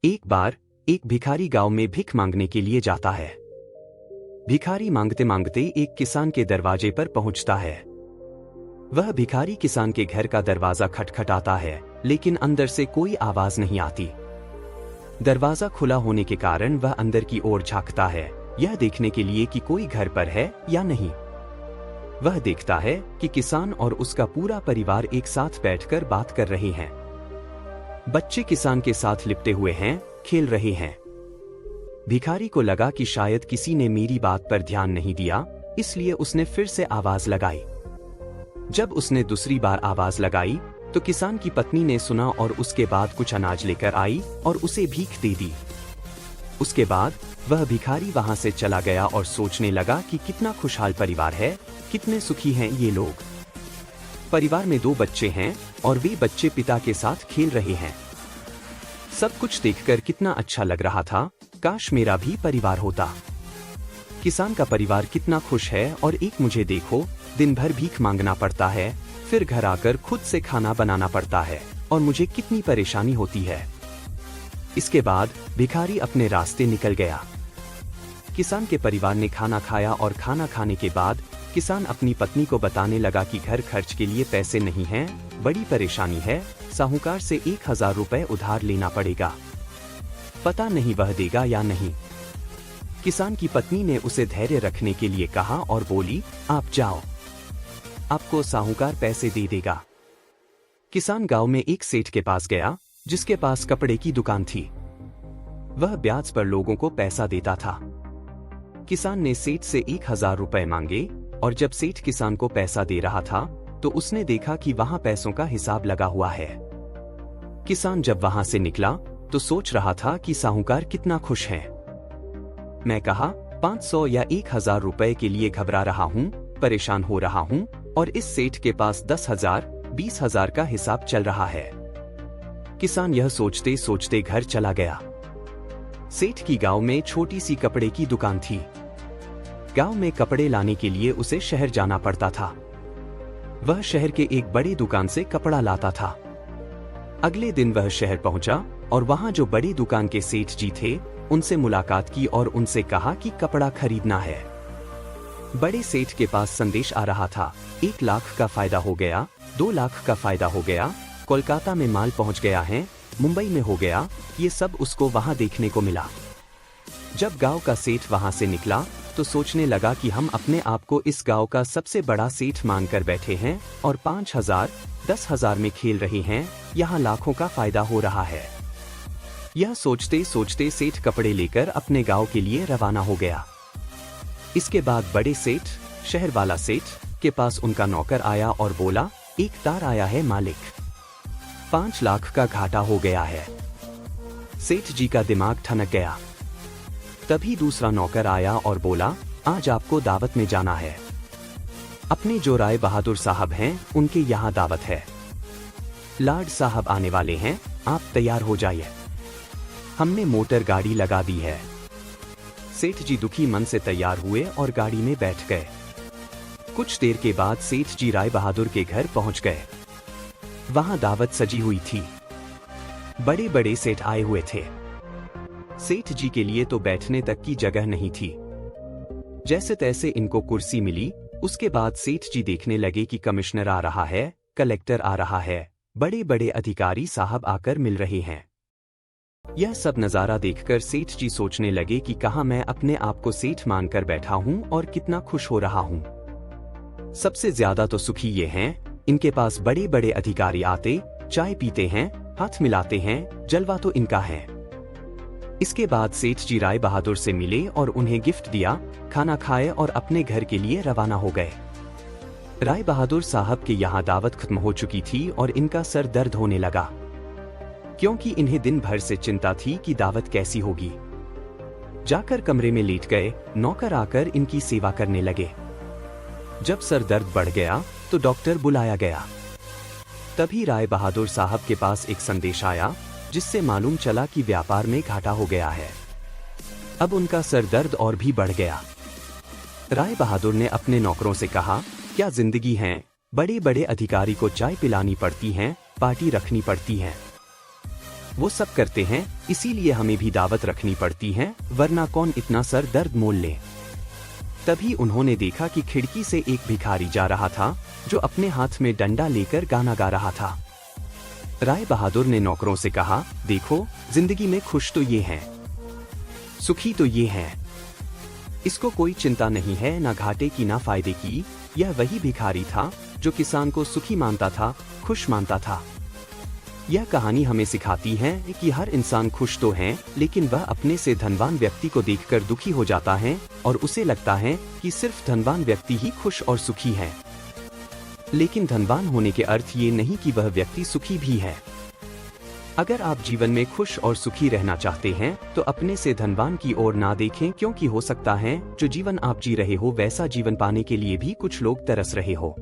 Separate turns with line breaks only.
एक बार एक भिखारी गांव में भिख मांगने के लिए जाता है। भिखारी मांगते मांगते एक किसान के दरवाजे पर पहुंचता है। वह भिखारी किसान के घर का दरवाजा खटखटाता है, लेकिन अंदर से कोई आवाज नहीं आती। दरवाजा खुला होने के कारण वह अंदर की ओर झांकता है, यह देखने के लिए कि कोई घर पर है या नहीं। वह देखता है कि किसान और उसका पूरा परिवार एक साथ बैठकर बात कर रहे हैं। बच्चे किसान के साथ लिपटे हुए हैं, खेल रहे हैं। भिखारी को लगा कि शायद किसी ने मेरी बात पर ध्यान नहीं दिया, इसलिए उसने फिर से आवाज लगाई। जब उसने दूसरी बार आवाज लगाई तो किसान की पत्नी ने सुना और उसके बाद कुछ अनाज लेकर आई और उसे भीख दे दी। उसके बाद वह भिखारी वहां से चला गया और सोचने लगा कि कितना खुशहाल परिवार है, कितने सुखी हैं ये लोग। परिवार में 2 बच्चे हैं और वे बच्चे पिता के साथ खेल रहे हैं। सब कुछ देखकर कितना अच्छा लग रहा था, काश मेरा भी परिवार होता। किसान का परिवार कितना खुश है और एक मुझे देखो, दिन भर भीख मांगना पड़ता है, फिर घर आकर खुद से खाना बनाना पड़ता है और मुझे कितनी परेशानी होती है। इसके बाद भिखारी अपने रास्ते निकल गया। किसान के परिवार ने खाना खाया और खाना खाने के बाद किसान अपनी पत्नी को बताने लगा कि घर खर्च के लिए पैसे नहीं हैं, बड़ी परेशानी है, साहूकार से 1000 रुपए उधार लेना पड़ेगा, पता नहीं वह देगा या नहीं। किसान की पत्नी ने उसे धैर्य रखने के लिए कहा और बोली, आप जाओ, आपको साहूकार पैसे दे देगा। किसान गांव में एक सेठ के पास गया, जिसके पास कपड़े की दुकान थी। वह ब्याज पर लोगों को पैसा देता था। किसान ने सेठ से 1000 रुपए मांगे और जब सेठ किसान को पैसा दे रहा था तो उसने देखा कि वहां पैसों का हिसाब लगा हुआ है। किसान जब वहां से निकला तो सोच रहा था कि साहूकार कितना खुश है। मैं कहा 500 या 1000 रुपए के लिए घबरा रहा हूं, परेशान हो रहा हूं और इस सेठ के पास 10,000, 20,000 का हिसाब चल रहा है। किसान यह सोचते सोचते घर चला गया। सेठ की गांव में छोटी सी कपड़े की दुकान थी। गांव में कपड़े लाने के लिए उसे शहर जाना पड़ता था। वह शहर के एक बड़ी दुकान से कपड़ा लाता था। अगले दिन वह शहर पहुंचा और वहां जो बड़ी दुकान के सेठ जी थे, उनसे मुलाकात की और उनसे कहा कि कपड़ा खरीदना है। बड़े सेठ के पास संदेश आ रहा था, 1 लाख का फायदा हो गया, 2 लाख का फायदा हो गया, कोलकाता में माल पहुंच गया है, मुंबई में हो गया, ये सब उसको वहां देखने को मिला। जब गांव का सेठ वहां से निकला तो सोचने लगा कि हम अपने आप को इस गांव का सबसे बड़ा सेठ मानकर बैठे हैं और 5,000, 10,000 में खेल रहे हैं, यहाँ लाखों का फायदा हो रहा है। यह सोचते सोचते सेठ कपड़े लेकर अपने गांव के लिए रवाना हो गया। इसके बाद बड़े सेठ, शहर वाला सेठ के पास उनका नौकर आया और बोला, एक तार आया है मालिक, 5 लाख का घाटा हो गया है। सेठ जी का दिमाग ठनक गया। तभी दूसरा नौकर आया और बोला, आज आपको दावत में जाना है, अपने जो राय बहादुर साहब हैं उनके यहाँ दावत है, लाड साहब आने वाले हैं, आप तैयार हो जाइए, हमने मोटर गाड़ी लगा दी है। सेठ जी दुखी मन से तैयार हुए और गाड़ी में बैठ गए। कुछ देर के बाद सेठ जी राय बहादुर के घर पहुंच गए। वहां दावत सजी हुई थी, बड़े बड़े सेठ आए हुए थे। सेठ जी के लिए तो बैठने तक की जगह नहीं थी। जैसे तैसे इनको कुर्सी मिली। उसके बाद सेठ जी देखने लगे कि कमिश्नर आ रहा है, कलेक्टर आ रहा है, बड़े बड़े अधिकारी साहब आकर मिल रहे हैं। यह सब नजारा देखकर सेठ जी सोचने लगे कि कहाँ मैं अपने आप को सेठ मानकर बैठा हूँ और कितना खुश हो रहा हूँ। सबसे ज्यादा तो सुखी ये हैं, इनके पास बड़े बड़े अधिकारी आते, चाय पीते हैं, हाथ मिलाते हैं, जलवा तो इनका है। इसके बाद सेठ जी राय बहादुर से मिले और उन्हें गिफ्ट दिया, खाना खाए और अपने घर के लिए रवाना हो गए। राय बहादुर साहब के यहाँ दावत खत्म हो चुकी थी और इनका सर दर्द होने लगा, क्योंकि इन्हें दिन भर से चिंता थी कि दावत कैसी होगी। जाकर कमरे में लेट गए, नौकर आकर इनकी सेवा करने लगे। जब सर दर्द बढ़ गया तो डॉक्टर बुलाया गया। तभी राय बहादुर साहब के पास एक संदेश आया, जिससे मालूम चला कि व्यापार में घाटा हो गया है। अब उनका सर दर्द और भी बढ़ गया। राय बहादुर ने अपने नौकरों से कहा, क्या जिंदगी है, बड़े बड़े अधिकारी को चाय पिलानी पड़ती है, पार्टी रखनी पड़ती है। वो सब करते हैं, इसीलिए हमें भी दावत रखनी पड़ती है, वरना कौन इतना सर दर्द मोल ले। तभी उन्होंने देखा कि खिड़की से एक भिखारी जा रहा था, जो अपने हाथ में डंडा लेकर गाना गा रहा था। राय बहादुर ने नौकरों से कहा, देखो, जिंदगी में खुश तो ये हैं, सुखी तो ये हैं। इसको कोई चिंता नहीं है, ना घाटे की ना फायदे की। यह वही भिखारी था जो किसान को सुखी मानता था, खुश मानता था। यह कहानी हमें सिखाती है कि हर इंसान खुश तो है, लेकिन वह अपने से धनवान व्यक्ति को देखकर दुखी हो जाता है और उसे लगता है कि सिर्फ धनवान व्यक्ति ही खुश और सुखी है। लेकिन धनवान होने के अर्थ ये नहीं कि वह व्यक्ति सुखी भी है। अगर आप जीवन में खुश और सुखी रहना चाहते हैं तो अपने से धनवान की ओर ना देखें, क्योंकि हो सकता है जो जीवन आप जी रहे हो वैसा जीवन पाने के लिए भी कुछ लोग तरस रहे हो।